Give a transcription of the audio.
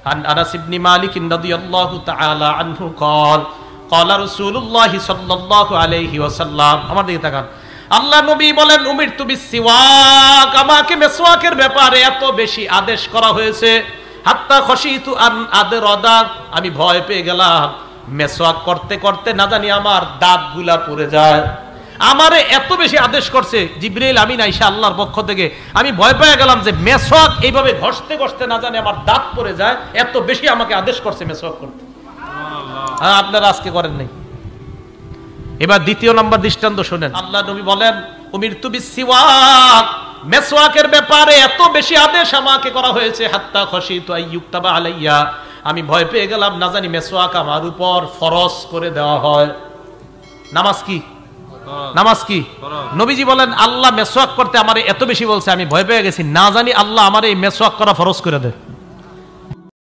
عن أنس بن مالك رضي الله تعالى عنه قال قال رسول الله صلى الله عليه وسلم আমার দিকে তাকান আল্লাহ নবী বলেন উমিরতু বিসওয়াক আমাকে মেসওয়াকের ব্যাপারে এত বেশি আদেশ করা হয়েছে হাত্তা খশিতু আন আদরাদা আমি ভয় পেয়ে গেলাম মেসওয়াক করতে করতে না জানি আমার দাঁতগুলা পড়ে যায় আমারে এত বেশি আদেশ করছে জিবরাইল আমিন আয়েশা আল্লাহর পক্ষ থেকে আমি ভয় পেয়ে গেলাম যে মেসওয়াক এইভাবে ঘষতে ঘষতে না জানি আমার দাঁত পড়ে যায় এত বেশি আমাকে আদেশ করছে মেসওয়াক করতে সুবহানাল্লাহ আপনারা আজকে করেন নাই এবার দ্বিতীয় নাম্বার দৃষ্টান্ত শুনেন আল্লাহ নবী বলেন উমিরতু বিসওয়াক মেসওয়াকের ব্যাপারে এত বেশি আদেশ আমাকে করা হয়েছে হাত্তা খশিতু আইয়ুক্তাবা আলাইয়া আমি ভয় পেয়ে গেলাম না জানি মেসওয়াক আমার উপর ফরজ করে দেওয়া হয় নামাজ কি নামাজ কি নবীজি বলেন আল্লাহ মেসওয়াক করতে আমারে এত বেশি বলছে আমি ভয় পেয়ে গেছি না জানি আল্লাহ আমারে এই মেসওয়াক করা ফরজ করে দেয়